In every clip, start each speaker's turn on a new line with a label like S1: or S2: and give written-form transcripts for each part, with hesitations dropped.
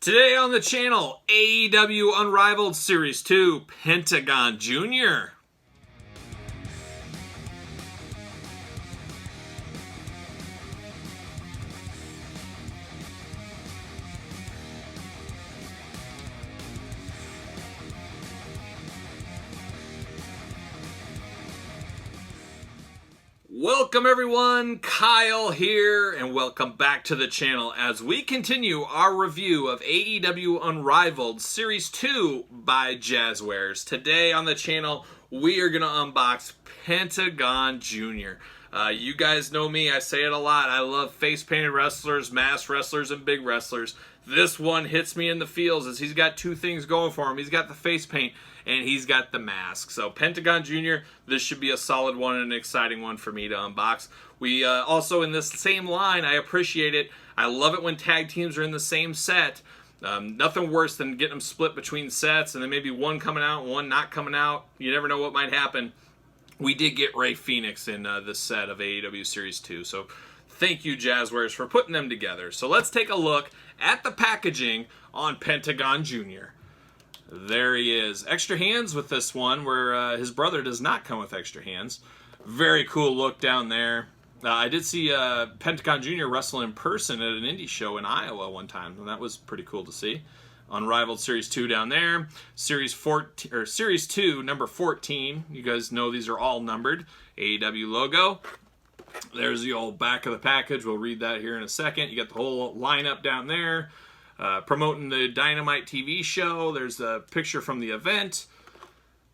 S1: Today on the channel, AEW Unrivaled Series 2, Pentagon Jr. Welcome everyone, Kyle here, and welcome back to the channel as we continue our review of AEW Unrivaled Series 2 by Jazzwares. Today on the channel, we are going to unbox Pentagon Jr. You guys know me, I say it a lot, I love face-painted wrestlers, masked wrestlers, and big wrestlers. This one hits me in the feels as he's got two things going for him. He's got the face paint and he's got the mask. So Pentagon Jr., this should be a solid one and an exciting one for me to unbox. We also in this same line, I appreciate it. I love it when tag teams are in the same set. Nothing worse than getting them split between sets and then maybe one coming out and one not coming out. You never know what might happen. We did get Ray Phoenix in this set of AEW Series 2. So thank you, Jazzwares, for putting them together. So let's take a look at the packaging on Pentagon Jr. There he is. Extra hands with this one, where his brother does not come with extra hands. Very cool look down there. I did see Pentagon Jr. wrestle in person at an indie show in Iowa one time, and that was pretty cool to see. Unrivaled Series 2 down there. Series 2, number 14. You guys know these are all numbered. AEW logo. There's the old back of the package. We'll read that here in a second. You got the whole lineup down there. Promoting the Dynamite TV show. There's the picture from the event.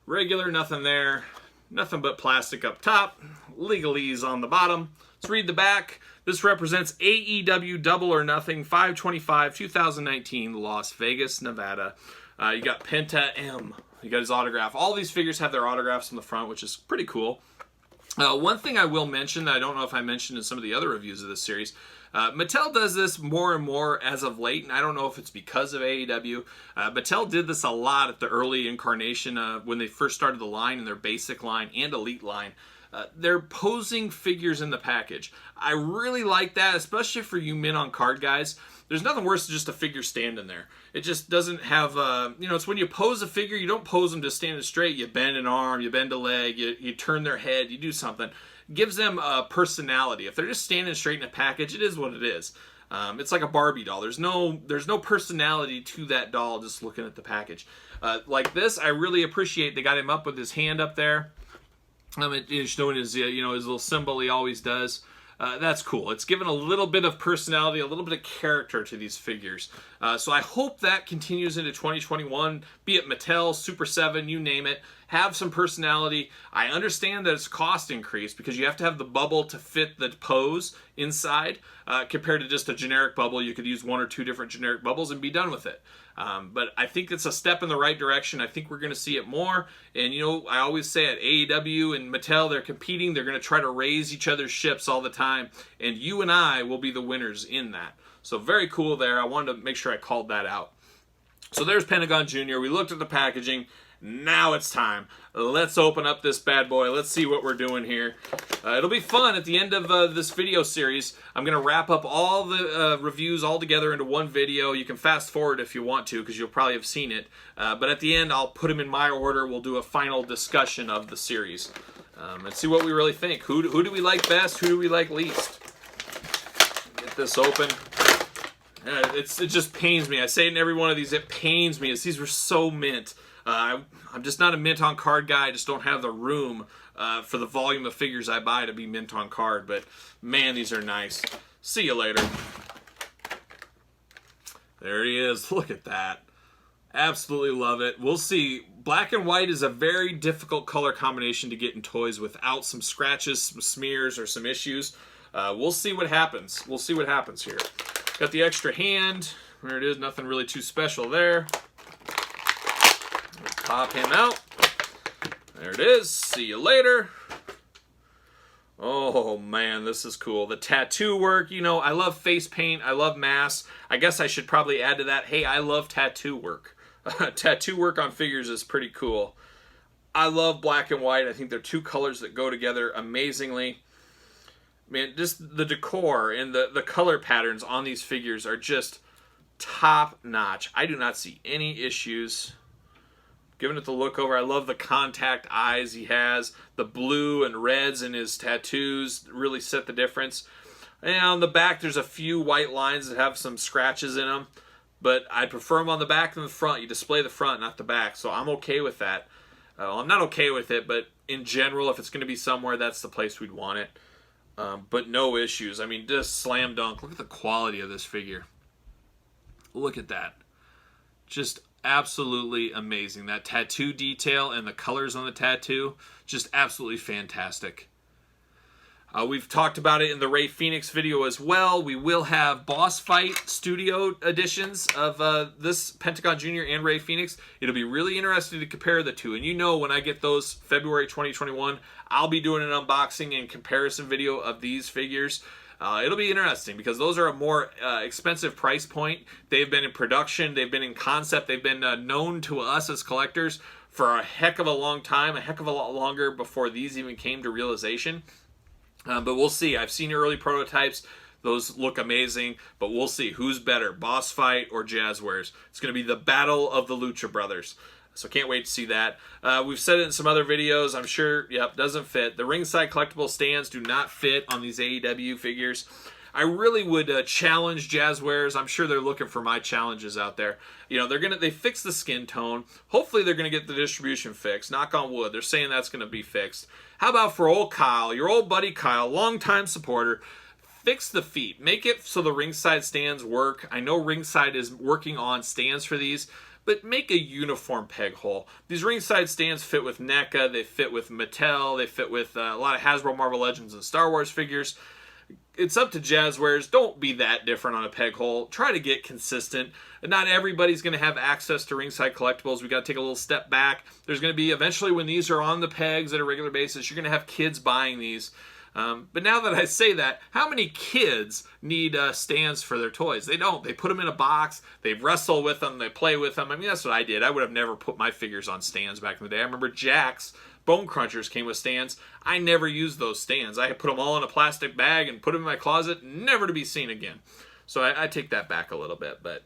S1: Regular, nothing there. Nothing but plastic up top. Legalese on the bottom. Let's read the back. This represents AEW Double or Nothing 5/25/2019, Las Vegas, Nevada. You got Penta M. You got his autograph. All these figures have their autographs on the front, which is pretty cool. One thing I will mention that I don't know if I mentioned in some of the other reviews of this series, Mattel does this more and more as of late, and I don't know if it's because of AEW. Mattel did this a lot at the early incarnation when they first started the line in their basic line and elite line. They're posing figures in the package. I really like that, especially for you men on card guys. There's nothing worse than just a figure standing there. It just doesn't have, it's when you pose a figure, you don't pose them just standing straight. You bend an arm, you bend a leg, you turn their head, you do something. It gives them a personality. If they're just standing straight in a package, it is what it is. It's like a Barbie doll. There's no personality to that doll just looking at the package. Like this, I really appreciate they got him up with his hand up there. It is showing his, his little symbol he always does. That's cool. It's given a little bit of personality, a little bit of character to these figures. So I hope that continues into 2021, be it Mattel, Super 7, you name it. Have some personality. I understand that it's cost increase because you have to have the bubble to fit the pose inside compared to just a generic bubble. You could use one or two different generic bubbles and be done with it. But I think it's a step in the right direction. I think we're going to see it more. And, I always say at AEW and Mattel, they're competing. They're going to try to raise each other's ships all the time. And you and I will be the winners in that. So very cool there. I wanted to make sure I called that out. So there's Pentagon Jr. We looked at the packaging. Now it's time. Let's open up this bad boy. Let's see what we're doing here. It'll be fun at the end of this video series. I'm going to wrap up all the reviews all together into one video. You can fast forward if you want to because you'll probably have seen it. But at the end, I'll put them in my order. We'll do a final discussion of the series and see what we really think. Who do we like best? Who do we like least? Get this open. It just pains me. I say it in every one of these. It pains me as these were so mint. I'm just not a mint on card guy. I just don't have the room for the volume of figures I buy to be mint on card. But man, these are nice. See you later. There he is. Look at that. Absolutely love it. We'll see. Black and white is a very difficult color combination to get in toys without some scratches, some smears, or some issues. We'll see what happens. We'll see what happens here. Got the extra hand. There it is. Nothing really too special there. Pop him out. There it is. See you later. Oh man, this is cool. The tattoo work, I love face paint. I love masks. I guess I should probably add to that, hey, I love tattoo work. Tattoo work on figures is pretty cool. I love black and white. I think they're two colors that go together amazingly. Man, just the decor and the color patterns on these figures are just top notch. I do not see any issues. Giving it the look over. I love the contact eyes he has. The blue and reds in his tattoos really set the difference. And on the back, there's a few white lines that have some scratches in them. But I prefer them on the back than the front. You display the front, not the back. So I'm okay with that. I'm not okay with it, but in general, if it's going to be somewhere, that's the place we'd want it. But no issues. I mean, just slam dunk. Look at the quality of this figure. Look at that. Just absolutely amazing. That tattoo detail and the colors on the tattoo, just absolutely fantastic. We've talked about it in the Rey Fenix video as well. We will have boss fight studio editions of this Pentagon Jr. and Rey Fenix. It'll be really interesting to compare the two. And you know, when I get those February 2021, I'll be doing an unboxing and comparison video of these figures. It'll be interesting because those are a more expensive price point. They've been in production. They've been in concept. They've been known to us as collectors for a heck of a long time, a heck of a lot longer before these even came to realization. But we'll see. I've seen early prototypes. Those look amazing, but we'll see who's better, Boss Fight or Jazzwares. It's going to be the battle of the Lucha Brothers. So can't wait to see that. We've said it in some other videos. I'm sure, yep, doesn't fit. The ringside collectible stands do not fit on these AEW figures. I really would challenge Jazzwares. I'm sure they're looking for my challenges out there. You know, they fixed the skin tone. Hopefully they're going to get the distribution fixed. Knock on wood. They're saying that's going to be fixed. How about for old Kyle, your old buddy Kyle, longtime supporter, fix the feet. Make it so the ringside stands work. I know ringside is working on stands for these, but make a uniform peg hole. These ringside stands fit with Neca, they fit with Mattel, they fit with a lot of Hasbro, Marvel Legends, and Star Wars figures. It's up to Jazzwares. Don't be that different on a peg hole. Try to get consistent. Not everybody's going to have access to ringside collectibles. We got to take a little step back. There's going to be, eventually when these are on the pegs at a regular basis, you're going to have kids buying these. But now that I say that, how many kids need stands for their toys? They don't. They put them in a box. They wrestle with them. They play with them. I mean, that's what I did. I would have never put my figures on stands back in the day. I remember Jack's Bone Crunchers came with stands. I never used those stands. I put them all in a plastic bag and put them in my closet, never to be seen again. So I take that back a little bit. But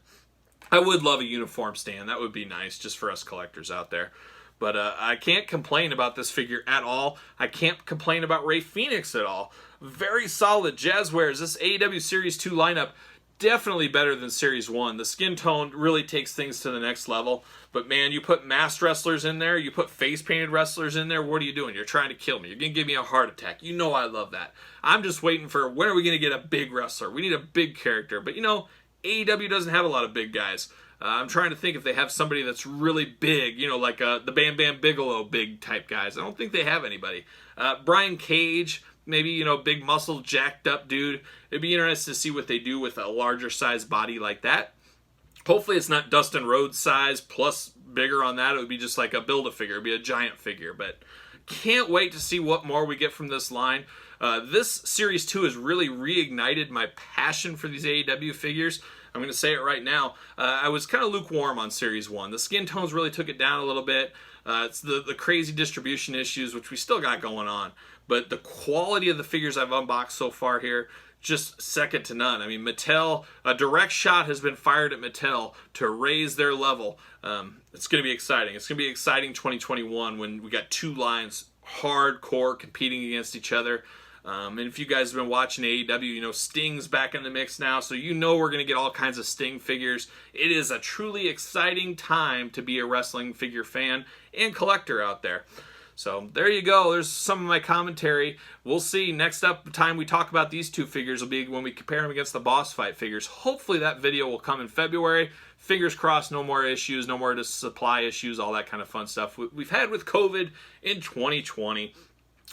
S1: I would love a uniform stand. That would be nice just for us collectors out there. But I can't complain about this figure at all. I can't complain about Rey Fenix at all. Very solid Jazzwares. This AEW Series 2 lineup, definitely better than Series 1. The skin tone really takes things to the next level. But man, you put masked wrestlers in there, you put face-painted wrestlers in there, what are you doing? You're trying to kill me. You're going to give me a heart attack. You know I love that. I'm just waiting for, when are we going to get a big wrestler? We need a big character. But you know, AEW doesn't have a lot of big guys. I'm trying to think if they have somebody that's really big, you know, like the Bam Bam Bigelow big type guys. I don't think they have anybody. Brian Cage, maybe, you know, big muscle, jacked up dude. It'd be interesting to see what they do with a larger size body like that. Hopefully it's not Dustin Rhodes size plus bigger on that. It would be just like a Build-A-Figure. It'd be a giant figure. But can't wait to see what more we get from this line. This Series 2 has really reignited my passion for these AEW figures. I'm going to say it right now. I was kind of lukewarm on Series 1. The skin tones really took it down a little bit. It's the crazy distribution issues, which we still got going on. But the quality of the figures I've unboxed so far here, just second to none. I mean, Mattel, a direct shot has been fired at Mattel to raise their level. It's going to be exciting. It's going to be exciting 2021 when we got two lines hardcore competing against each other. And if you guys have been watching AEW, you know Sting's back in the mix now, so you know we're going to get all kinds of Sting figures. It is a truly exciting time to be a wrestling figure fan and collector out there. So there you go. There's some of my commentary. We'll see. Next up, the time we talk about these two figures will be when we compare them against the boss fight figures. Hopefully that video will come in February. Fingers crossed, no more issues, no more supply issues, all that kind of fun stuff we've had with COVID in 2020.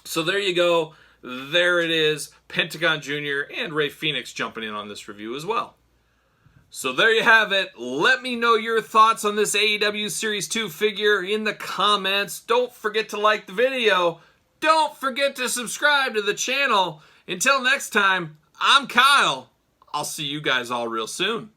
S1: So there you go. There it is. Pentagon Jr. and Rey Fenix jumping in on this review as well. So there you have it. Let me know your thoughts on this AEW Series 2 figure in the comments. Don't forget to like the video. Don't forget to subscribe to the channel. Until next time, I'm Kyle. I'll see you guys all real soon.